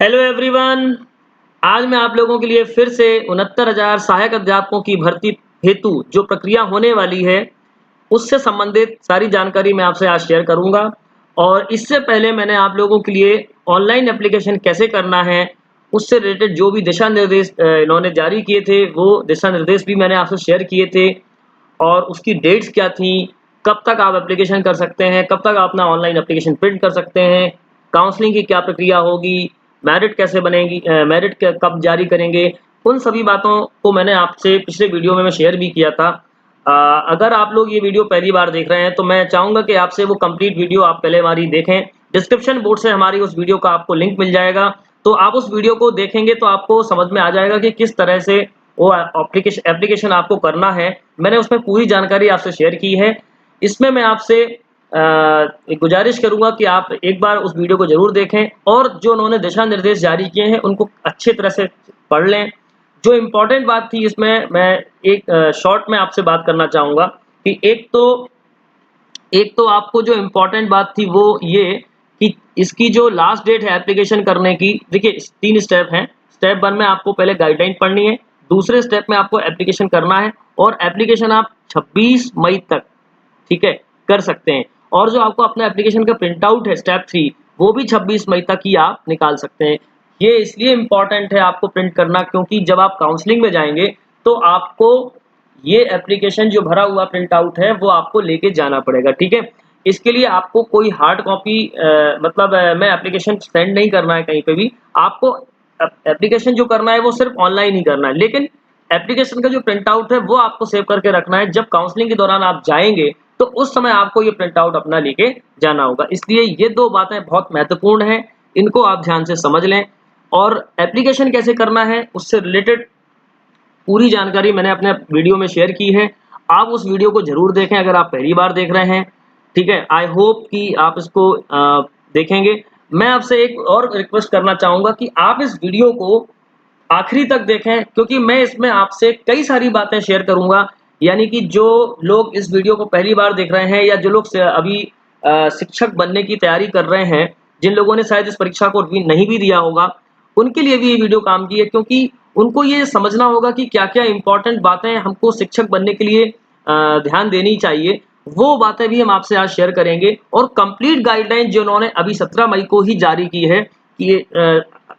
Hello everyone. आज मैं आप लोगों के लिए फिर से 69,000 सहायक अध्यापकों की भर्ती हेतु जो प्रक्रिया होने वाली है उससे संबंधित सारी जानकारी मैं आपसे आज शेयर करूंगा। और इससे पहले मैंने आप लोगों के लिए ऑनलाइन एप्लीकेशन कैसे करना है उससे रिलेटेड जो भी दिशा निर्देश इन्होंने जारी किए थे वो दिशा निर्देश भी मैंने आपसे शेयर किए थे। और उसकी डेट्स क्या थी, कब तक आप एप्लीकेशन कर सकते हैं, कब तक आप अपना ऑनलाइन एप्लीकेशन प्रिंट कर सकते हैं, काउंसलिंग की क्या प्रक्रिया होगी, मेरिट कैसे बनेगी, मेरिट कब जारी करेंगे, उन सभी बातों को मैंने आपसे पिछले वीडियो में मैं शेयर भी किया था। अगर आप लोग ये वीडियो पहली बार देख रहे हैं तो मैं चाहूँगा कि आपसे वो कंप्लीट वीडियो आप पहले बार ही देखें। डिस्क्रिप्शन बोर्ड से हमारी उस वीडियो का आपको लिंक मिल जाएगा, तो आप उस वीडियो को देखेंगे तो आपको समझ में आ जाएगा कि किस तरह से वो एप्लीकेशन आपको करना है। मैंने उसमें पूरी जानकारी आपसे शेयर की है। इसमें मैं आपसे एक गुजारिश करूंगा कि आप एक बार उस वीडियो को जरूर देखें और जो उन्होंने दिशा निर्देश जारी किए हैं उनको अच्छी तरह से पढ़ लें। जो इम्पोर्टेंट बात थी इसमें मैं एक शॉर्ट में आपसे बात करना चाहूँगा कि एक तो आपको जो इम्पोर्टेंट बात थी वो ये कि इसकी जो लास्ट डेट है एप्लीकेशन करने की, देखिए 3 स्टेप हैं। स्टेप 1 में आपको पहले गाइडलाइन पढ़नी है, दूसरे स्टेप में आपको एप्लीकेशन करना है और एप्लीकेशन आप 26 मई तक, ठीक है, कर सकते हैं। और जो आपको अपना एप्लीकेशन का प्रिंट आउट है स्टेप 3 वो भी 26 मई तक ही आप निकाल सकते हैं। ये इसलिए इम्पॉर्टेंट है आपको प्रिंट करना क्योंकि जब आप काउंसलिंग में जाएंगे तो आपको ये एप्लीकेशन जो भरा हुआ प्रिंट आउट है वो आपको लेके जाना पड़ेगा, ठीक है। इसके लिए आपको कोई हार्ड कॉपी मतलब मैं एप्लीकेशन सेंड नहीं करना है कहीं पे भी, आपको एप्लीकेशन जो करना है वो सिर्फ ऑनलाइन ही करना है, लेकिन एप्लीकेशन का जो प्रिंट आउट है वो आपको सेव करके रखना है। जब काउंसलिंग के दौरान आप जाएंगे तो उस समय आपको ये प्रिंट आउट अपना लेके जाना होगा। इसलिए ये 2 बातें बहुत महत्वपूर्ण हैं, इनको आप ध्यान से समझ लें। और एप्लीकेशन कैसे करना है उससे रिलेटेड पूरी जानकारी मैंने अपने वीडियो में शेयर की है। आप उस वीडियो को जरूर देखें अगर आप पहली बार देख रहे हैं, ठीक है। आई होप कि आप इसको देखेंगे। मैं आपसे एक और रिक्वेस्ट करना चाहूँगा कि आप इस वीडियो को आखिरी तक देखें क्योंकि मैं इसमें आपसे कई सारी बातें शेयर करूँगा। यानी कि जो लोग इस वीडियो को पहली बार देख रहे हैं या जो लोग अभी शिक्षक बनने की तैयारी कर रहे हैं, जिन लोगों ने शायद इस परीक्षा को नहीं भी दिया होगा, उनके लिए भी ये वीडियो काम की है क्योंकि उनको ये समझना होगा कि क्या-क्या इम्पोर्टेंट बातें हमको शिक्षक बनने के लिए ध्यान देनी चाहिए। वो बातें भी हम आपसे आज शेयर करेंगे और कंप्लीट गाइडलाइन जो उन्होंने अभी 17 मई को ही जारी की है कि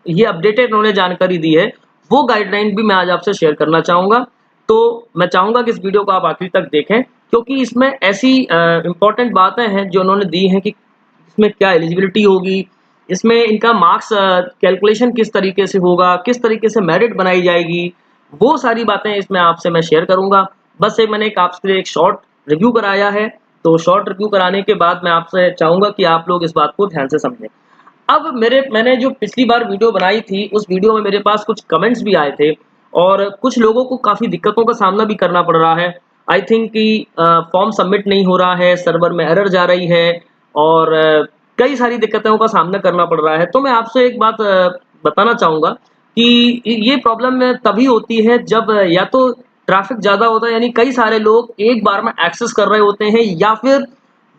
ये अपडेटेड उन्होंने जानकारी दी है, वो गाइडलाइन भी मैं आज आपसे शेयर करना चाहूँगा। तो मैं चाहूँगा कि इस वीडियो को आप आखिरी तक देखें क्योंकि इसमें ऐसी इम्पोर्टेंट बातें हैं जो उन्होंने दी हैं कि इसमें क्या एलिजिबिलिटी होगी, इसमें इनका मार्क्स कैलकुलेशन किस तरीके से होगा, किस तरीके से मेरिट बनाई जाएगी, वो सारी बातें इसमें आपसे मैं शेयर करूँगा। बस मैंने आपसे एक शॉर्ट रिव्यू कराया है, तो शॉर्ट रिव्यू कराने के बाद मैं आपसे चाहूँगा कि आप लोग इस बात को ध्यान से समझें। अब मैंने जो पिछली बार वीडियो बनाई थी उस वीडियो में मेरे पास कुछ कमेंट्स भी आए थे और कुछ लोगों को काफ़ी दिक्कतों का सामना भी करना पड़ रहा है। आई थिंक कि फॉर्म सबमिट नहीं हो रहा है, सर्वर में एरर जा रही है और कई सारी दिक्कतों का सामना करना पड़ रहा है। तो मैं आपसे एक बात बताना चाहूँगा कि ये प्रॉब्लम तभी होती है जब या तो ट्रैफिक ज़्यादा होता है, यानी कई सारे लोग एक बार में एक्सेस कर रहे होते हैं, या फिर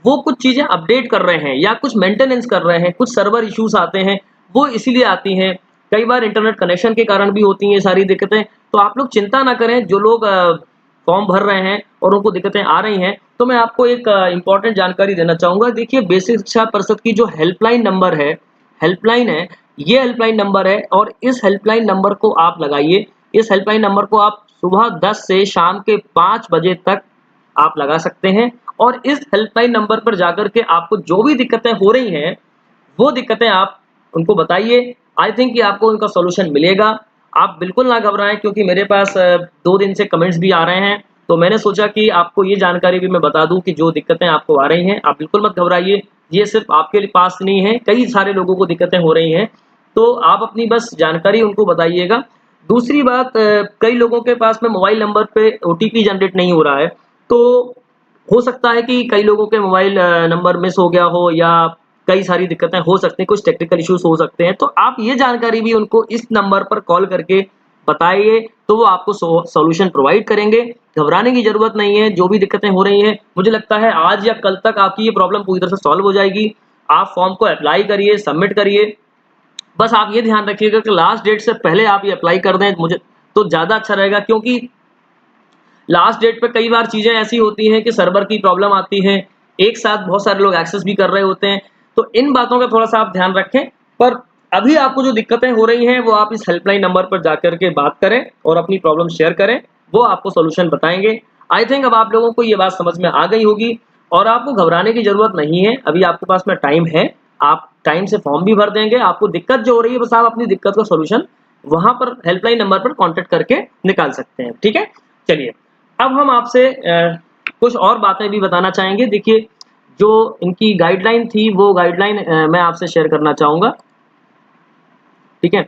वो कुछ चीज़ें अपडेट कर रहे हैं या कुछ मेंटेनेंस कर रहे हैं, कुछ सर्वर इश्यूज आते हैं, वो इसीलिए आती हैं। कई बार इंटरनेट कनेक्शन के कारण भी होती हैं ये सारी दिक्कतें। तो आप लोग चिंता ना करें, जो लोग फॉर्म भर रहे हैं और उनको दिक्कतें आ रही हैं, तो मैं आपको एक इम्पॉर्टेंट जानकारी देना चाहूँगा। देखिए, बेसिक शिक्षा परिषद की जो हेल्पलाइन नंबर है, हेल्पलाइन है, ये हेल्पलाइन नंबर है और इस हेल्पलाइन नंबर को आप लगाइए। इस हेल्पलाइन नंबर को आप सुबह 10 से शाम के 5 बजे तक आप लगा सकते हैं और इस हेल्पलाइन नंबर पर जाकर के आपको जो भी दिक्कतें हो रही हैं, वो दिक्कतें आप उनको बताइए। आई थिंक कि आपको उनका सॉल्यूशन मिलेगा। आप बिल्कुल ना घबराएँ क्योंकि मेरे पास 2 दिन से कमेंट्स भी आ रहे हैं, तो मैंने सोचा कि आपको ये जानकारी भी मैं बता दूँ कि जो दिक्कतें आपको आ रही हैं, आप बिल्कुल मत घबराइए। ये सिर्फ़ आपके पास नहीं है, कई सारे लोगों को दिक्कतें हो रही हैं, तो आप अपनी बस जानकारी उनको बताइएगा। दूसरी बात, कई लोगों के पास में मोबाइल नंबर पे ओटीपी जनरेट नहीं हो रहा है, तो हो सकता है कि कई लोगों के मोबाइल नंबर मिस हो गया हो या कई सारी दिक्कतें हो सकती हैं, कुछ टेक्निकल इश्यूज हो सकते हैं। तो आप ये जानकारी भी उनको इस नंबर पर कॉल करके बताइए, तो वो आपको सॉल्यूशन प्रोवाइड करेंगे। घबराने की ज़रूरत नहीं है, जो भी दिक्कतें हो रही हैं, मुझे लगता है आज या कल तक आपकी ये प्रॉब्लम पूरी तरह से सॉल्व हो जाएगी। आप फॉर्म को अप्लाई करिए, सबमिट करिए बस आप ये ध्यान रखिएगा कि लास्ट डेट से पहले आप ये अप्लाई कर दें, मुझे तो ज़्यादा अच्छा रहेगा, क्योंकि लास्ट डेट पे कई बार चीज़ें ऐसी होती हैं कि सर्वर की प्रॉब्लम आती है, एक साथ बहुत सारे लोग एक्सेस भी कर रहे होते हैं, तो इन बातों का थोड़ा-सा आप ध्यान रखें। पर अभी आपको जो दिक्कतें हो रही हैं, वो आप इस हेल्पलाइन नंबर पर जाकर के बात करें और अपनी प्रॉब्लम शेयर करें, वो आपको सॉल्यूशन बताएँगे। आई थिंक अब आप लोगों को ये बात समझ में आ गई होगी और आपको घबराने की ज़रूरत नहीं है, अभी आपके पास में टाइम है, आप टाइम से फॉर्म भी भर देंगे, आपको दिक्कत जो हो रही है, बस आप अपनी दिक्कत का सॉल्यूशन वहाँ पर हेल्पलाइन नंबर पर कॉन्टैक्ट करके निकाल सकते हैं, ठीक है? चलिए, अब हम आपसे कुछ और बातें भी बताना चाहेंगे। देखिए, जो इनकी गाइडलाइन थी, वो गाइडलाइन मैं आपसे शेयर करना चाहूँगा, ठीक है?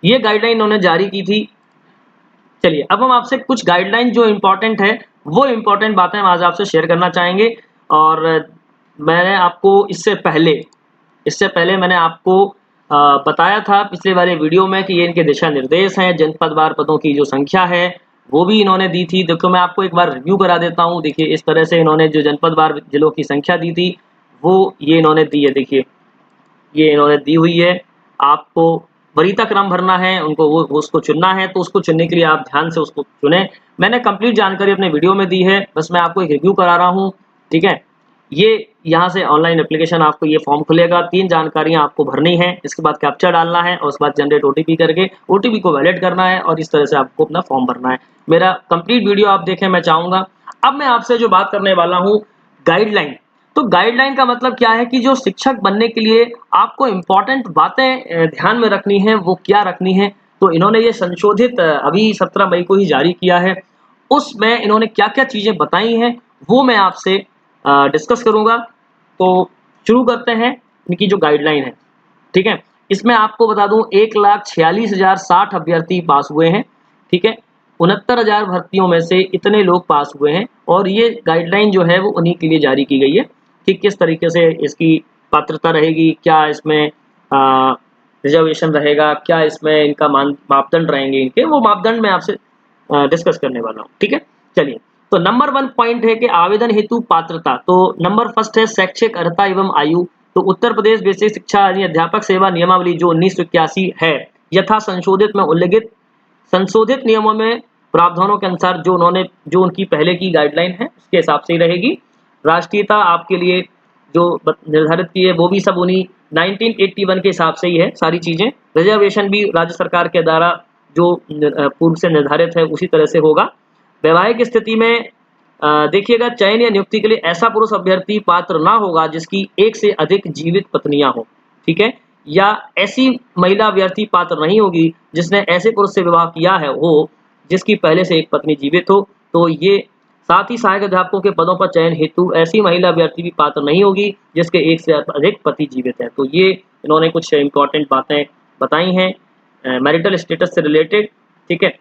ये गाइडलाइन इन्होंने जारी की थी। चलिए, अब हम आपसे कुछ गाइडलाइन जो इम्पोर्टेंट है, वो इम्पोर्टेंट बातें हम आज आपसे शेयर करना चाहेंगे और मैंने आपको इससे पहले मैंने आपको बताया था पिछले वाले वीडियो में कि ये इनके दिशा निर्देश हैं, जनपदवार पदों की जो संख्या है, वो भी इन्होंने दी थी। देखो, मैं आपको एक बार रिव्यू करा देता हूँ। देखिए, इस तरह से इन्होंने जो जनपदवार जिलों की संख्या दी थी, वो ये इन्होंने दी है, देखिए, ये इन्होंने दी हुई है। आपको वरीयता क्रम भरना है, उनको वो उसको चुनना है, तो उसको चुनने के लिए आप ध्यान से उसको चुनें। मैंने कंप्लीट जानकारी अपने वीडियो में दी है, बस मैं आपको एक रिव्यू करा रहा हूँ, ठीक है? ये यहाँ से ऑनलाइन एप्लीकेशन आपको ये फॉर्म खुलेगा, 3 जानकारियाँ आपको भरनी है, इसके बाद कैप्चा डालना है और उसके बाद जनरेट ओटीपी करके ओटीपी को वैलिड करना है और इस तरह से आपको अपना फॉर्म भरना है। मेरा कंप्लीट वीडियो आप देखें, मैं चाहूँगा। अब मैं आपसे जो बात करने वाला हूँ, गाइडलाइन। तो गाइडलाइन का मतलब क्या है कि जो शिक्षक बनने के लिए आपको इम्पोर्टेंट बातें ध्यान में रखनी है, वो क्या रखनी है। तो इन्होंने ये संशोधित अभी 17 मई को ही जारी किया है। उसमें इन्होंने क्या-क्या चीज़ें बताई हैं, वो मैं आपसे डिस्कस करूँगा। तो शुरू करते हैं इनकी जो गाइडलाइन है, ठीक है? इसमें आपको बता दूँ 1,46,060 अभ्यर्थी पास हुए हैं, ठीक है? 69,000 भर्तियों में से इतने लोग पास हुए हैं और ये गाइडलाइन जो है वो उन्हीं के लिए जारी की गई है कि किस तरीके से इसकी पात्रता रहेगी, क्या इसमें रिजर्वेशन रहेगा, क्या इसमें इनका मापदंड रहेंगे इनके, वो मापदंड मैं आपसे डिस्कस करने वाला हूँ, ठीक है? चलिए, तो नंबर 1 पॉइंट है कि आवेदन हेतु पात्रता। तो नंबर फर्स्ट है शैक्षिक अर्हता एवं आयु। तो उत्तर प्रदेश बेसिक शिक्षा अध्यापक सेवा नियमावली जो 1981 है, यथा संशोधित में उल्लेखित संशोधित नियमों में प्रावधानों के अनुसार जो उनकी पहले की गाइडलाइन है, उसके हिसाब से ही रहेगी। राष्ट्रीयता आपके लिए जो निर्धारित की है, वो भी सब उन्हीं 1981 के हिसाब से ही है सारी चीज़ें। रिजर्वेशन भी राज्य सरकार के द्वारा जो पूर्व से निर्धारित है, उसी तरह से होगा। वैवाहिक स्थिति में देखिएगा, चयन या नियुक्ति के लिए ऐसा पुरुष अभ्यर्थी पात्र ना होगा जिसकी एक से अधिक जीवित पत्नियां हो, ठीक है? या ऐसी महिला अभ्यर्थी पात्र नहीं होगी जिसने ऐसे पुरुष से विवाह किया है हो जिसकी पहले से एक पत्नी जीवित हो। तो ये साथ ही सहायक अध्यापकों के पदों पर चयन हेतु ऐसी महिला अभ्यर्थी भी पात्र नहीं होगी जिसके एक से अधिक पति जीवित है। तो ये इन्होंने कुछ इंपॉर्टेंट बातें बताई हैं मैरिटल स्टेटस से रिलेटेड, ठीक है?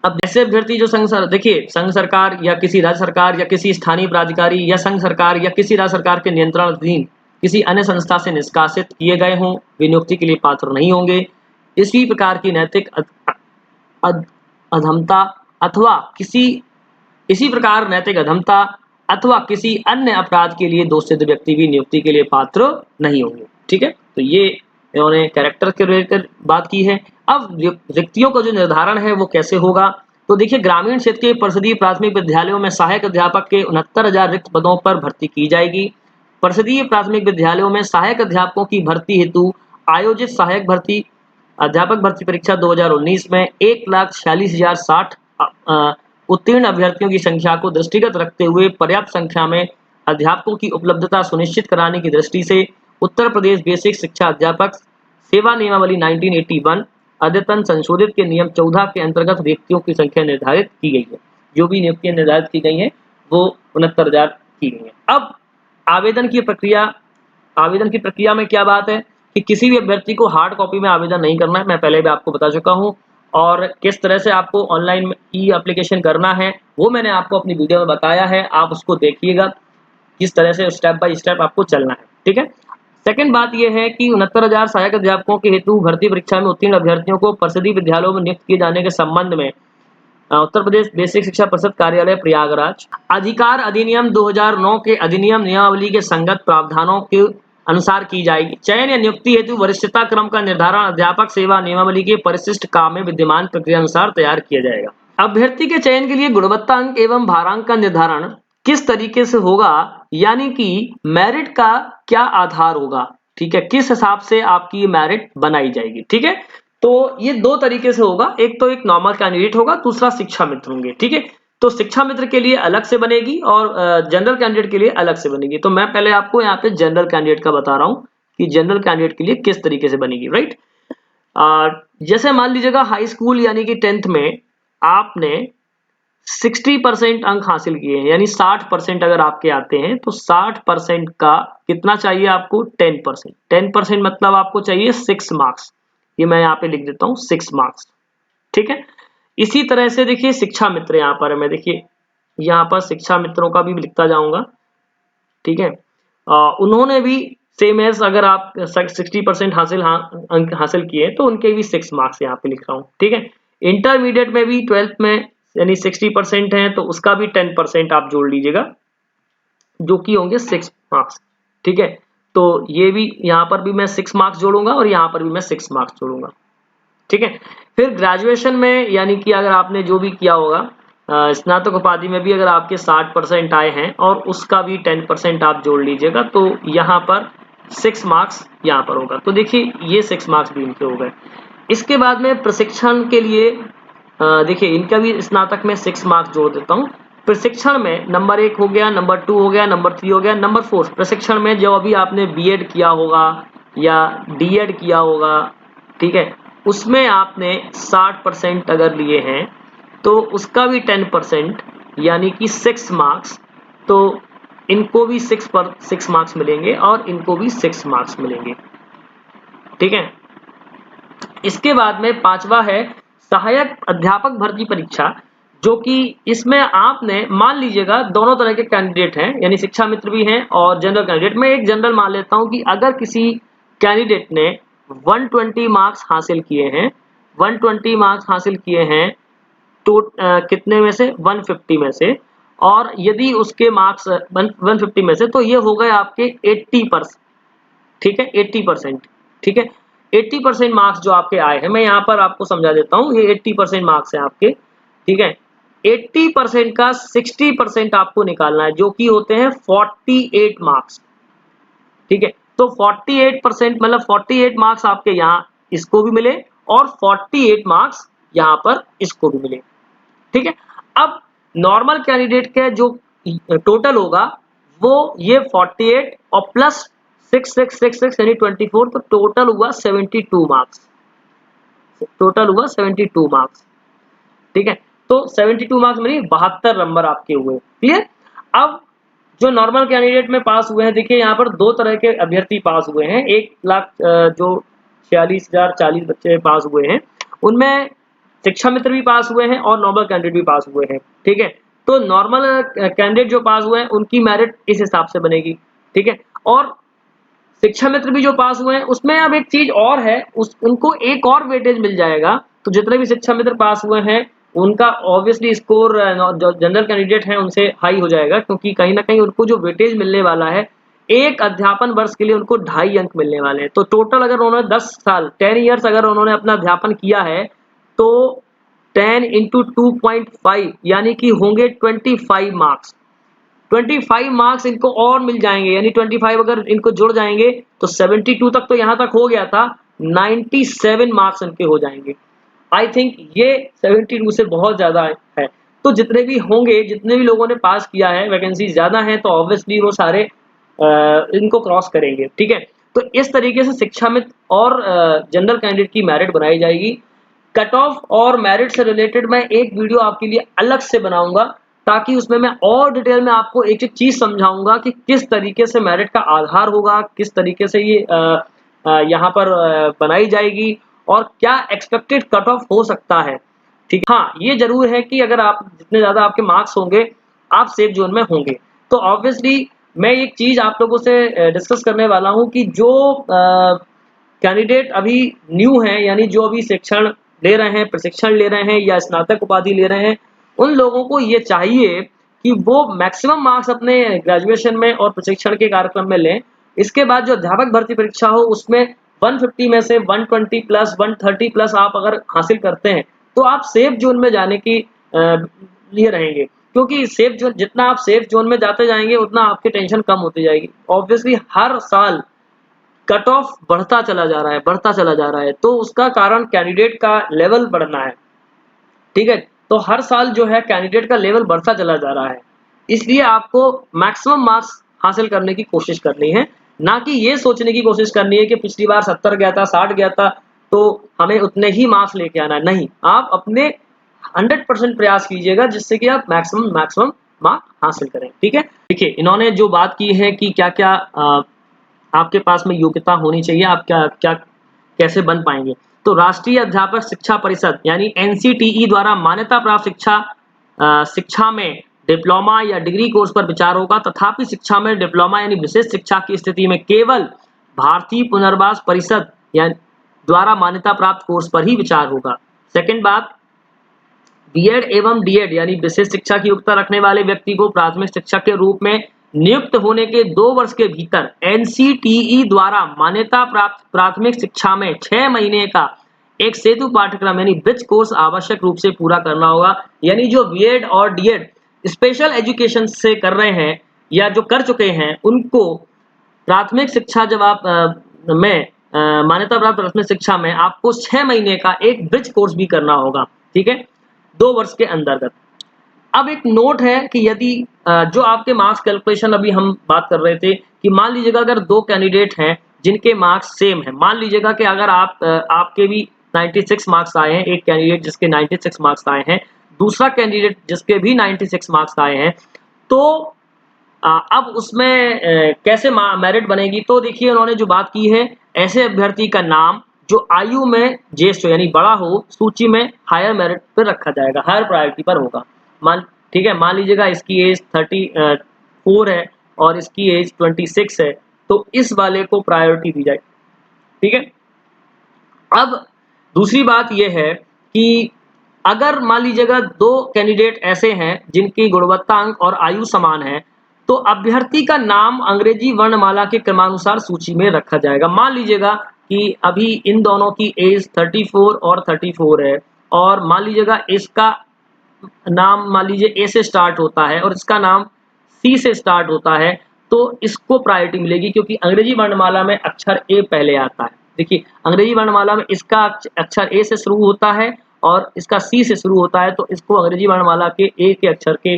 अब जैसे अभ्यर्थी जो देखिए, संघ सरकार या किसी राज्य सरकार या किसी स्थानीय प्राधिकारी या संघ सरकार या किसी राज्य सरकार के नियंत्रण अधीन किसी अन्य संस्था से निष्कासित किए गए हों, वे नियुक्ति के लिए पात्र नहीं होंगे। इसी प्रकार की नैतिक अधमता अथवा किसी इसी प्रकार नैतिक अधमता अथवा किसी अन्य अपराध के लिए दोषित व्यक्ति भी नियुक्ति के लिए पात्र नहीं होंगे, ठीक है? तो ये इन्होंने कैरेक्टर के रिलेटेड बात की है। अब रिक्तियों का जो निर्धारण है वो कैसे होगा? तो देखिए, ग्रामीण क्षेत्र के परिषदीय प्राथमिक विद्यालयों में सहायक अध्यापक के 69,000 रिक्त पदों पर भर्ती की जाएगी। परिषदीय प्राथमिक विद्यालयों में सहायक अध्यापकों की भर्ती हेतु आयोजित सहायक भर्ती अध्यापक भर्ती परीक्षा 2019 में 1,46,060 उत्तीर्ण अभ्यर्थियों की संख्या को दृष्टिगत रखते हुए पर्याप्त संख्या में अध्यापकों की उपलब्धता सुनिश्चित कराने की दृष्टि से उत्तर प्रदेश बेसिक शिक्षा अध्यापक सेवा नियमावली 1981 अद्यतन संशोधित के नियम 14 के अंतर्गत व्यक्तियों की संख्या निर्धारित की गई है। जो भी नियुक्तियां निर्धारित की गई हैं, वो 69,000 की गई हैं। अब आवेदन की प्रक्रिया में क्या बात है कि किसी भी अभ्यर्थी को हार्ड कॉपी में आवेदन नहीं करना है, मैं पहले भी आपको बता चुका हूँ। और किस तरह से आपको ऑनलाइन ई एप्लीकेशन करना है, वो मैंने आपको अपनी वीडियो में बताया है, आप उसको देखिएगा, किस तरह से स्टेप बाय स्टेप आपको चलना है, ठीक है? सेकंड बात ये है कि 69,000 सहायक अध्यापकों के हेतु भर्ती परीक्षा में उत्तीर्ण अभ्यर्थियों को परिषदीय विद्यालयों में नियुक्त किए जाने के संबंध में उत्तर प्रदेश बेसिक शिक्षा परिषद कार्यालय प्रयागराज अधिकार अधिनियम 2009 के अधिनियम नियमावली के संगत प्रावधानों के अनुसार की जाएगी। चयन या नियुक्ति हेतु वरिष्ठता क्रम का निर्धारण अध्यापक सेवा नियमावली के परिशिष्ट काम में विद्यमान प्रक्रिया अनुसार तैयार किया जाएगा। अभ्यर्थी के चयन के लिए गुणवत्ता अंक एवं भारांक का निर्धारण किस तरीके से होगा, यानी कि मेरिट का क्या आधार होगा, ठीक है, किस हिसाब से आपकी मेरिट बनाई जाएगी, ठीक है। तो ये दो तरीके से होगा, एक तो एक नॉर्मल कैंडिडेट होगा, दूसरा शिक्षा मित्र होंगे, ठीक है। तो शिक्षा मित्र के लिए अलग से बनेगी और जनरल कैंडिडेट के लिए अलग से बनेगी। तो मैं पहले आपको यहाँ पे जनरल कैंडिडेट का बता रहा हूँ कि जनरल कैंडिडेट के लिए किस तरीके से बनेगी, राइट। जैसे मान लीजिएगा हाई स्कूल यानी कि 10th में आपने 60% अंक हासिल किए हैं, यानी 60% अगर आपके आते हैं तो 60% का कितना चाहिए आपको, 10%। 10% मतलब आपको चाहिए 6 मार्क्स। ये मैं यहाँ पे लिख देता हूँ 6 मार्क्स, ठीक है। इसी तरह से देखिए शिक्षा मित्र, यहाँ पर मैं देखिए यहाँ पर शिक्षा मित्रों का भी लिखता जाऊंगा, ठीक है। उन्होंने भी सेम एज, अगर आप 60% अंक हासिल किए तो उनके भी 6 मार्क्स यहाँ पे लिख रहा हूँ, ठीक है। इंटरमीडिएट में भी 12th में यानी 60% है तो उसका भी 10% आप जोड़ लीजिएगा, जो कि होंगे 6 मार्क्स, ठीक है। तो ये भी यहाँ पर भी मैं 6 मार्क्स जोड़ूंगा और यहाँ पर भी मैं 6 मार्क्स जोड़ूंगा, ठीक है। फिर ग्रेजुएशन में यानी कि अगर आपने जो भी किया होगा, स्नातक उपाधि में भी अगर आपके 60% आए हैं और उसका भी 10% आप जोड़ लीजिएगा, तो यहाँ पर 6 मार्क्स यहाँ पर होगा। तो देखिए ये 6 मार्क्स भी इनके हो गए। इसके बाद में प्रशिक्षण के लिए देखिए इनका भी स्नातक में 6 मार्क्स जोड़ देता हूँ। प्रशिक्षण में नंबर 1 हो गया, नंबर 2 हो गया, नंबर 3 हो गया, नंबर 4 प्रशिक्षण में जो अभी आपने बीएड किया होगा या डीएड किया होगा, ठीक है, उसमें आपने 60% अगर लिए हैं तो उसका भी 10% यानी कि 6 मार्क्स, तो इनको भी 6 मार्क्स मिलेंगे और इनको भी 6 मार्क्स मिलेंगे, ठीक है। इसके बाद में 5वां है सहायक अध्यापक भर्ती परीक्षा, जो कि इसमें आपने मान लीजिएगा दोनों तरह के कैंडिडेट हैं, यानी शिक्षा मित्र भी हैं और जनरल कैंडिडेट। मैं एक जनरल मान लेता हूं कि अगर किसी कैंडिडेट ने 120 मार्क्स हासिल किए हैं, 120 मार्क्स हासिल किए हैं तो कितने में से, 150 में से, और यदि उसके मार्क्स 150 में से, तो ये हो गए आपके 80%, ठीक है, 80%, ठीक है। 80% मार्क्स जो आपके आए हैं, मैं यहाँ पर आपको समझा देता हूँ, ये 80% मार्क्स हैं आपके, ठीक है। 80% का 60% आपको निकालना है, जो कि होते हैं 48 मार्क्स, ठीक है। तो 48% मतलब 48 मार्क्स आपके यहाँ इसको भी मिले और 48 मार्क्स यहाँ पर इसको भी मिले, ठीक है। अब नॉर्मल कैंडिडेट के जो टोटल होगा वो ये 48 और प्लस 6 यानी 24, तो टोटल हुआ 72 मार्क्स, टोटल हुआ 72 मार्क्स, ठीक है। तो 72 मार्क्स में 72 नंबर आपके हुए, क्लियर। अब जो नॉर्मल कैंडिडेट में पास हुए हैं, देखिए यहाँ पर दो तरह के अभ्यर्थी पास हुए हैं। 1 लाख जो 46,040 बच्चे पास हुए हैं, उनमें शिक्षा मित्र भी पास हुए हैं और नॉर्मल कैंडिडेट भी पास हुए हैं, ठीक है। तो नॉर्मल कैंडिडेट जो पास हुए हैं उनकी मेरिट इस हिसाब से बनेगी, ठीक है। और शिक्षा मित्र भी जो पास हुए हैं उसमें अब एक चीज और है, उनको एक और वेटेज मिल जाएगा। तो जितने भी शिक्षा मित्र पास हुए हैं उनका ऑब्वियसली स्कोर जो जनरल कैंडिडेट हैं उनसे हाई हो जाएगा, क्योंकि कहीं ना कहीं उनको जो वेटेज मिलने वाला है, एक अध्यापन वर्ष के लिए उनको 2.5 अंक मिलने वाले हैं। तो टोटल अगर उन्होंने 10 साल 10 ईयर्स अगर उन्होंने अपना अध्यापन किया है तो 10 इंटू 2.5 यानी कि होंगे 25 मार्क्स। 25 मार्क्स इनको और मिल जाएंगे, यानी 25 अगर इनको जुड़ जाएंगे तो 72 तक तो यहाँ तक हो गया था, 97 मार्क्स इनके हो जाएंगे। आई थिंक ये 72 से बहुत ज्यादा है। तो जितने भी होंगे, जितने भी लोगों ने पास किया है, वैकेंसी ज्यादा है तो ऑब्वियसली वो सारे इनको क्रॉस करेंगे, ठीक है। तो इस तरीके से शिक्षा मित्र और जनरल कैंडिडेट की मेरिट बनाई जाएगी। कट ऑफ और मेरिट से रिलेटेड मैं एक वीडियो आपके लिए अलग से बनाऊंगा, ताकि उसमें मैं और डिटेल में आपको एक एक चीज समझाऊंगा कि किस तरीके से मेरिट का आधार होगा, किस तरीके से ये यहाँ पर बनाई जाएगी और क्या एक्सपेक्टेड कट ऑफ हो सकता है, ठीक है। हाँ, ये जरूर है कि अगर आप जितने ज्यादा आपके मार्क्स होंगे आप सेफ जोन में होंगे। तो ऑब्वियसली मैं एक चीज आप लोगों से डिस्कस करने वाला हूँ कि जो कैंडिडेट अभी न्यू हैं, यानी जो अभी शिक्षण ले रहे हैं, प्रशिक्षण ले रहे हैं या स्नातक उपाधि ले रहे हैं, उन लोगों को ये चाहिए कि वो मैक्सिमम मार्क्स अपने ग्रेजुएशन में और प्रशिक्षण के कार्यक्रम में लें इसके बाद जो अध्यापक भर्ती परीक्षा हो उसमें 150 में से 120 प्लस 130 प्लस आप अगर हासिल करते हैं तो आप सेफ जोन में जाने की लिए रहेंगे, क्योंकि सेफ जोन, जितना आप सेफ जोन में जाते जाएंगे उतना आपकी टेंशन कम होती जाएगी। ऑब्वियसली हर साल कट ऑफ बढ़ता चला जा रहा है, बढ़ता चला जा रहा है, तो उसका कारण कैंडिडेट का लेवल बढ़ना है, ठीक है। तो हर साल जो है कैंडिडेट का लेवल बढ़ता चला जा रहा है, इसलिए आपको मैक्सिमम मार्क्स हासिल करने की कोशिश करनी है, ना कि ये सोचने की कोशिश करनी है कि पिछली बार 70 गया था, 60 गया था, तो हमें उतने ही मार्क्स लेके आना है। नहीं, आप अपने 100% प्रयास कीजिएगा जिससे कि आप मैक्सिमम मार्क हासिल करें, ठीक है। देखिए, इन्होंने जो बात की है कि क्या क्या आपके पास में योग्यता होनी चाहिए, आप क्या क्या कैसे बन पाएंगे। तो राष्ट्रीय अध्यापक शिक्षा परिषद यानी एनसीटीई द्वारा मान्यता प्राप्त शिक्षा में डिप्लोमा या डिग्री कोर्स पर विचार होगा, तथापि शिक्षा में डिप्लोमा यानी विशेष शिक्षा की स्थिति में केवल भारतीय पुनर्वास परिषद या द्वारा मान्यता प्राप्त कोर्स पर ही विचार होगा। सेकंड बात, बीएड एवं डीएड यानी विशेष शिक्षा की योग्यता रखने वाले व्यक्ति को प्राथमिक शिक्षक के रूप में नियुक्त होने के 2 वर्ष के भीतर एनसीटीई द्वारा मान्यता प्राप्त प्राथमिक शिक्षा में 6 महीने का एक सेतु पाठ्यक्रम यानी ब्रिज कोर्स आवश्यक रूप से पूरा करना होगा। यानी जो बीएड और डीएड स्पेशल एजुकेशन से कर रहे हैं या जो कर चुके हैं, उनको प्राथमिक शिक्षा जब आप मान्यता प्राप्त प्राथमिक शिक्षा में आपको 6 महीने का एक ब्रिज कोर्स भी करना होगा, ठीक है, 2 वर्ष के अंतर्गत। अब एक नोट है कि यदि जो आपके मार्क्स कैलकुलेशन अभी हम बात कर रहे थे कि मान लीजिएगा अगर 2 कैंडिडेट हैं जिनके मार्क्स सेम है, मान लीजिएगा कि अगर आपके भी 96 मार्क्स आए हैं, एक कैंडिडेट जिसके 96 मार्क्स आए हैं, दूसरा कैंडिडेट जिसके भी 96 मार्क्स आए हैं, तो अब उसमें कैसे मेरिट बनेगी। तो देखिए, उन्होंने जो बात की है, ऐसे अभ्यर्थी का नाम जो आयु में ज्येष्ठ हो यानी बड़ा हो, सूची में हायर मेरिट पर रखा जाएगा, हायर प्रायोरिटी पर होगा। ठीक है, मान लीजिएगा इसकी एज 34 है और इसकी एज 26 है, तो इस वाले को प्रायोरिटी दी जाएगी, ठीक है। अब दूसरी बात यह है कि अगर मान लीजिएगा 2 कैंडिडेट ऐसे हैं जिनकी गुणवत्ता अंक और आयु समान है, तो अभ्यर्थी का नाम अंग्रेजी वर्णमाला के क्रमानुसार सूची में रखा जाएगा। मान लीजिएगा कि अभी इन दोनों की एज 34 और 34 है, और मान लीजिएगा इसका नाम मान लीजिए ए से स्टार्ट होता है और इसका नाम सी से स्टार्ट होता है, तो इसको प्रायोरिटी मिलेगी, क्योंकि अंग्रेजी वर्णमाला में अक्षर ए पहले आता है। देखिए, अंग्रेजी वर्णमाला में इसका अक्षर ए से शुरू होता है और इसका सी से शुरू होता है, तो इसको अंग्रेजी वर्णमाला के ए के अक्षर के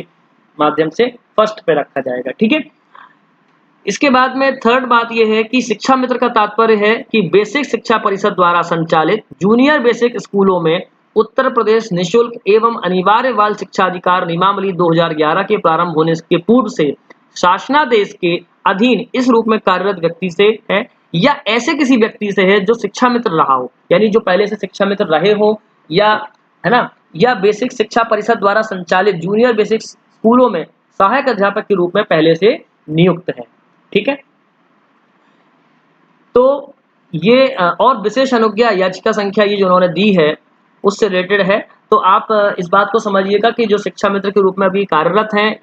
माध्यम से फर्स्ट पे रखा जाएगा, ठीक है। इसके बाद में थर्ड बात यह है कि शिक्षा मित्र का तात्पर्य है कि बेसिक शिक्षा परिषद द्वारा संचालित जूनियर बेसिक स्कूलों में उत्तर प्रदेश निःशुल्क एवं अनिवार्य बाल शिक्षा अधिकार नियमावली 2011 के प्रारंभ होने के पूर्व से शासनादेश के अधीन इस रूप में कार्यरत व्यक्ति से है या ऐसे किसी व्यक्ति से है जो शिक्षा मित्र रहा हो, यानी जो पहले से शिक्षा मित्र रहे हो, या है ना, या बेसिक शिक्षा परिषद द्वारा संचालित जूनियर बेसिक स्कूलों में सहायक अध्यापक के रूप में पहले से नियुक्त है, ठीक है। तो ये और विशेष अनुज्ञा याचिका संख्या ये जो उन्होंने दी है उससे रिलेटेड है। तो आप इस बात को समझिएगा कि जो शिक्षा मित्र के रूप में अभी कार्यरत हैं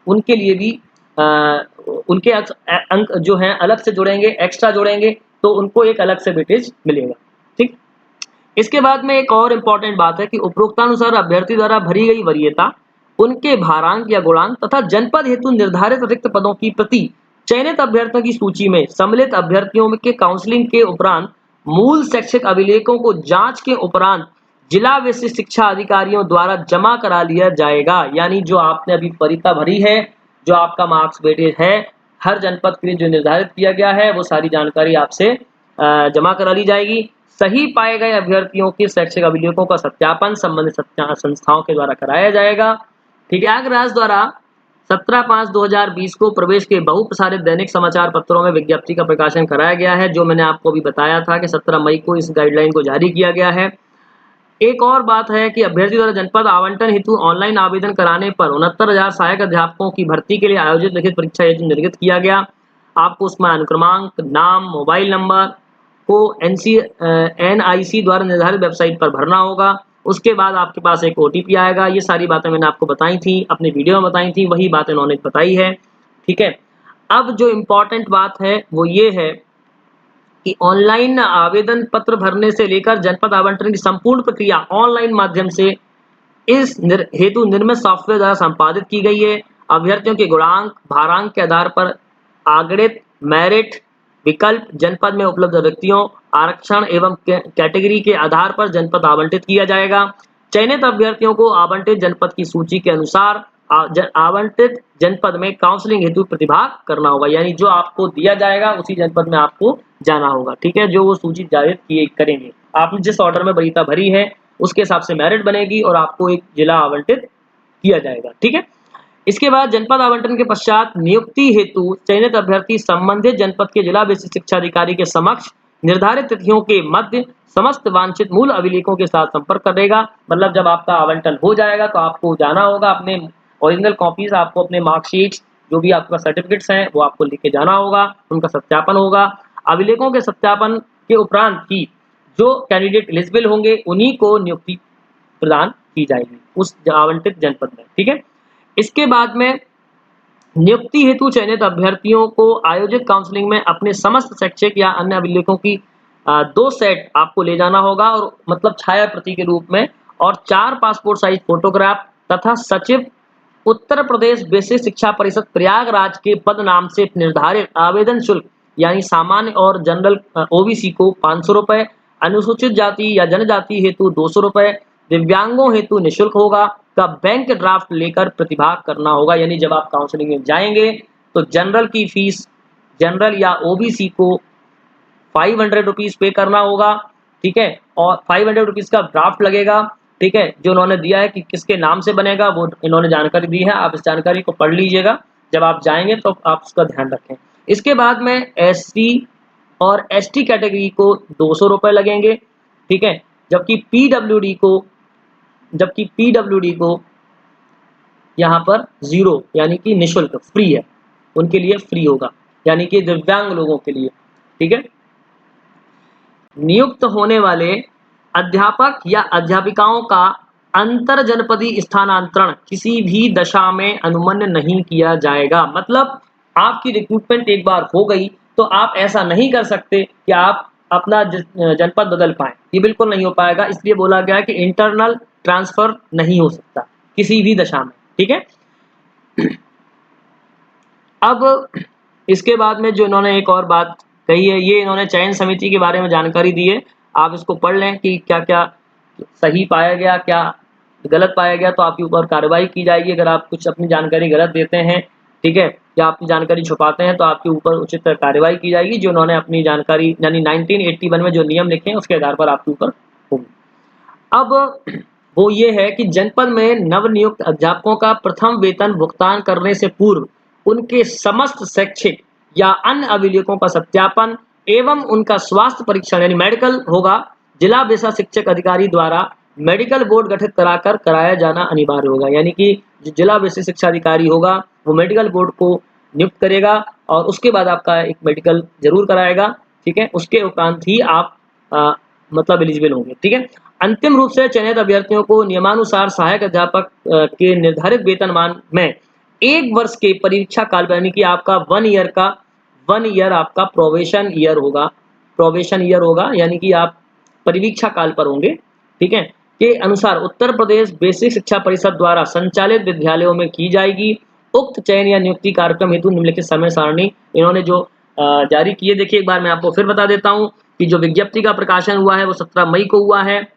उनके लिए भी उनके अंक जो हैं अलग से जुड़ेंगे, एक्स्ट्रा जोड़ेंगे, तो उनको एक अलग से वेटेज मिलेगा, ठीक। इसके बाद में एक और इम्पॉर्टेंट बात है कि उपरोक्तानुसार अभ्यर्थी द्वारा भरी गई वरीयता, उनके भारांक या गुणांक तथा जनपद हेतु निर्धारित रिक्त पदों की प्रति चयनित अभ्यर्थियों की सूची में सम्मिलित अभ्यर्थियों के काउंसलिंग के उपरांत मूल शैक्षिक अभिलेखों को जांच के उपरांत जिला विशिष्ट शिक्षा अधिकारियों द्वारा जमा करा लिया जाएगा। यानी जो आपने अभी वरीयता भरी है, जो आपका मार्क्स वेटेज है, हर जनपद के लिए जो निर्धारित किया गया है, वो सारी जानकारी आपसे जमा करा ली जाएगी। सही पाए गए अभ्यर्थियों के शैक्षिक अभिलेखों का सत्यापन संबंधित संस्थाओं के द्वारा कराया जाएगा, ठीक है। प्रयागराज द्वारा 17/5/2020 को प्रवेश के बहुप्रसारित दैनिक समाचार पत्रों में विज्ञप्ति का प्रकाशन कराया गया है, जो मैंने आपको अभी बताया था कि 17 मई को इस गाइडलाइन को जारी किया गया है। एक और बात है कि अभ्यर्थी द्वारा जनपद आवंटन हेतु ऑनलाइन आवेदन कराने पर 69,000 सहायक अध्यापकों की भर्ती के लिए आयोजित लिखित परीक्षा हेतु निर्गत किया गया। आपको उसमें अनुक्रमांक, नाम, मोबाइल नंबर को NIC द्वारा निर्धारित वेबसाइट पर भरना होगा। उसके बाद आपके पास एक OTP आएगा। ये सारी बातें मैंने आपको बताई थी, अपने वीडियो में बताई थी, वही बातें उन्होंने बताई है, ठीक है। अब जो इम्पोर्टेंट बात है वो ये है कि ऑनलाइन आवेदन पत्र भरने से लेकर जनपद आवंटन की संपूर्ण प्रक्रिया ऑनलाइन माध्यम से इस हेतु निर्मित सॉफ्टवेयर द्वारा संपादित की गई है। अभ्यर्थियों के गुणांक, भारांक के आधार पर आगणित मेरिट विकल्प जनपद में उपलब्ध व्यक्तियों, आरक्षण एवं कैटेगरी के आधार पर जनपद आवंटित किया जाएगा। चयनित अभ्यर्थियों को आवंटित जनपद की सूची के अनुसार आवंटित जनपद में काउंसलिंग हेतु प्रतिभाग करना होगा, यानी जो आपको दिया जाएगा उसी जनपद में आपको जाना होगा। ठीक है, जो वो सूची जारी किए करेंगे, आपने जिस ऑर्डर में वरीयता भरी है उसके हिसाब से मेरिट बनेगी और आपको एक जिला आवंटित किया जाएगा। ठीक है, इसके बाद जनपद आवंटन के पश्चात नियुक्ति हेतु चयनित अभ्यर्थी संबंधित जनपद के जिला विशिष्ट शिक्षा अधिकारी के समक्ष निर्धारित तिथियों के मध्य समस्त वांछित मूल अभिलेखों के साथ संपर्क करेगा। मतलब जब आपका आवंटन हो जाएगा तो आपको जाना होगा, अपने ओरिजिनल कॉपीज, आपको अपने मार्कशीट्स, जो भी आपका सर्टिफिकेट्स हैं वो आपको लेके जाना होगा, उनका सत्यापन होगा। अभिलेखों के सत्यापन के उपरांत ही जो कैंडिडेट एलिजिबल होंगे उन्हीं को नियुक्ति प्रदान की जाएगी उस आवंटित जनपद में। ठीक है, इसके बाद में नियुक्ति हेतु चयनित अभ्यर्थियों को आयोजित काउंसलिंग में अपने समस्त शैक्षिक या अन्य अभिलेखों की 2 सेट आपको ले जाना होगा, और मतलब छाया प्रति के रूप में, और 4 पासपोर्ट साइज फोटोग्राफ तथा सचिव उत्तर प्रदेश बेसिक शिक्षा परिषद प्रयागराज के पद नाम से निर्धारित आवेदन शुल्क, यानी सामान्य और जनरल ओबीसी को 500 रुपए, अनुसूचित जाति या जनजाति हेतु 200 रुपए, दिव्यांगों हेतु निःशुल्क होगा, का बैंक ड्राफ्ट लेकर प्रतिभाग करना होगा। यानी जब आप काउंसलिंग में जाएंगे तो जनरल की फीस, जनरल या ओबीसी को 500 रुपीज पे करना होगा। ठीक है, और 500 रुपीज का ड्राफ्ट लगेगा। ठीक है, जो उन्होंने दिया है कि किसके नाम से बनेगा वो इन्होंने जानकारी दी है, आप इस जानकारी को पढ़ लीजिएगा जब आप जाएंगे तो आप उसका ध्यान रखें। इसके बाद में एससी और एसटी कैटेगरी को 200 रुपए लगेंगे। ठीक है, जबकि पीडब्ल्यूडी को यहाँ पर 0 यानी कि निःशुल्क फ्री है, उनके लिए फ्री होगा, यानी कि दिव्यांग लोगों के लिए। ठीक है, नियुक्त होने वाले अध्यापक या अध्यापिकाओं का अंतर जनपदी स्थानांतरण किसी भी दशा में अनुमन्य नहीं किया जाएगा। मतलब आपकी रिक्रूटमेंट एक बार हो गई तो आप ऐसा नहीं कर सकते कि आप अपना जनपद बदल पाए, ये बिल्कुल नहीं हो पाएगा। इसलिए बोला गया है कि इंटरनल ट्रांसफर नहीं हो सकता किसी भी दशा में। ठीक है, अब इसके बाद में जो इन्होंने एक और बात कही है, ये इन्होंने चयन समिति के बारे में जानकारी दी है, आप इसको पढ़ लें कि क्या क्या सही पाया गया, क्या गलत पाया गया, तो आपके ऊपर कार्रवाई की जाएगी अगर आप कुछ अपनी जानकारी गलत देते हैं। ठीक है, या अपनी जानकारी छुपाते हैं तो आपके ऊपर उचित कार्रवाई की जाएगी, जो उन्होंने अपनी जानकारी यानी 1981 में जो नियम लिखे हैं उसके आधार पर आपके ऊपर होगी। अब वो ये है कि जनपद में नवनियुक्त अध्यापकों का प्रथम वेतन भुगतान करने से पूर्व उनके समस्त शैक्षिक या अन्य अभिलेखों का सत्यापन एवं उनका स्वास्थ्य परीक्षण यानी मेडिकल होगा, जिला बेसा शिक्षक अधिकारी द्वारा मेडिकल बोर्ड गठित कराकर कराया जाना अनिवार्य होगा। यानी कि जो जिला बेसिक शिक्षा अधिकारी होगा वो मेडिकल बोर्ड को नियुक्त करेगा और उसके बाद आपका एक मेडिकल जरूर कराएगा। ठीक है, उसके उपरांत ही आप मतलब एलिजिबल होंगे। ठीक है, अंतिम रूप से चयनित अभ्यर्थियों को नियमानुसार सहायक अध्यापक के निर्धारित वेतनमान में 1 वर्ष के परीक्षा काल यानी कि आपका 1 ईयर आपका प्रोबेशन ईयर होगा, यानी कि आप परीक्षा काल पर होंगे। ठीक है, के अनुसार उत्तर प्रदेश बेसिक शिक्षा परिषद द्वारा संचालित विद्यालयों में की जाएगी। उक्त चयन या नियुक्ति कार्यक्रम हेतु निम्नलिखित समय सारणी इन्होंने जो जारी किए, देखिए एक बार मैं आपको फिर बता देता हूँ कि जो विज्ञप्ति का प्रकाशन हुआ है वो 17 मई को हुआ है।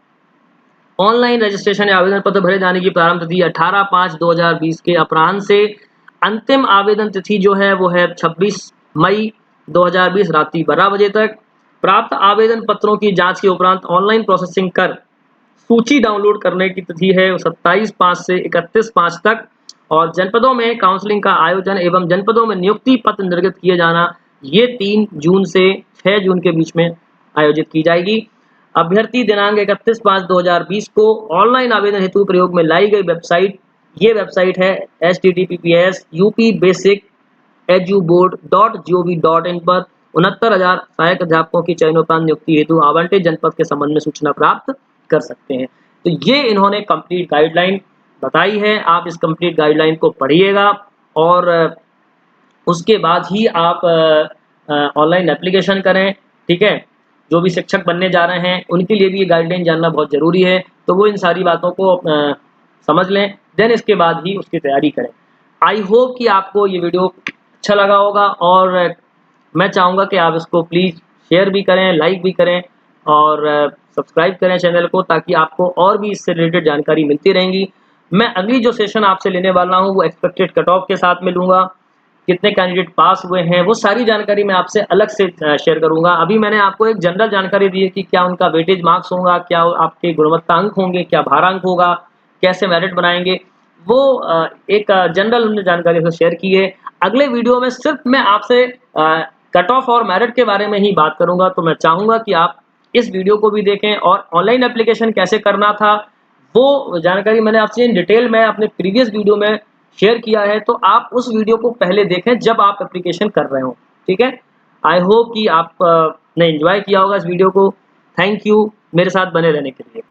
ऑनलाइन रजिस्ट्रेशन या आवेदन पत्र भरे जाने की प्रारंभ तिथि 18/5/2020 के अपराह्न से, अंतिम आवेदन तिथि जो है वो है 26 मई 2020 रात्रि 12 बजे तक। प्राप्त आवेदन पत्रों की जांच के उपरांत ऑनलाइन प्रोसेसिंग कर सूची डाउनलोड करने की तिथि है 27/5 से 31/5 तक। और जनपदों में काउंसलिंग का आयोजन एवं जनपदों में नियुक्ति पत्र निर्गत किए जाना ये 3 जून से 6 जून के बीच में आयोजित की जाएगी। अभ्यर्थी दिनांक 31/5/2020 को ऑनलाइन आवेदन हेतु प्रयोग में लाई गई वेबसाइट, ये वेबसाइट है https://upbasiceduboard.gov.in पर 69,000 सहायक अध्यापकों की चयनोपरांत नियुक्ति हेतु आवंटित जनपद के संबंध में सूचना प्राप्त कर सकते हैं। तो ये इन्होंने कंप्लीट गाइडलाइन बताई है, आप इस कंप्लीट गाइडलाइन को पढ़िएगा और उसके बाद ही आप ऑनलाइन एप्लीकेशन करें, ठीक है? जो भी शिक्षक बनने जा रहे हैं, उनके लिए भी ये गाइडलाइन जानना बहुत ज़रूरी है, तो वो इन सारी बातों को समझ लें, देन इसके बाद ही उसकी तैयारी करें। आई होप कि आपको ये वीडियो अच्छा लगा होगा और मैं चाहूँगा कि आप इसको प्लीज़ शेयर भी करें, लाइक भी करें और सब्सक्राइब करें चैनल को, ताकि आपको और भी इससे रिलेटेड जानकारी मिलती रहेंगी। मैं अगली जो सेशन आपसे लेने वाला हूँ, वो एक्सपेक्टेड कट ऑफ के साथ में लूँगा, कितने कैंडिडेट पास हुए हैं, वो सारी जानकारी मैं आपसे अलग से शेयर करूँगा। अभी मैंने आपको एक जनरल जानकारी दी है कि क्या उनका वेटेज मार्क्स होगा, क्या आपके गुणवत्ता अंक होंगे, क्या भारांक होगा, कैसे मेरिट बनाएँगे, वो एक जनरल हमने जानकारी से शेयर की है। अगले वीडियो में सिर्फ मैं आपसे कट ऑफ और मेरिट के बारे में ही बात करूँगा, तो मैं चाहूँगा कि आप इस वीडियो को भी देखें और ऑनलाइन एप्लीकेशन कैसे करना था, वो जानकारी मैंने आपसे इन डिटेल में अपने प्रीवियस वीडियो में शेयर किया है, तो आप उस वीडियो को पहले देखें जब आप एप्लीकेशन कर रहे हो, ठीक है? आई होप कि आप ने एन्जॉय किया होगा इस वीडियो को। थैंक यू मेरे साथ बने रहने के लिए।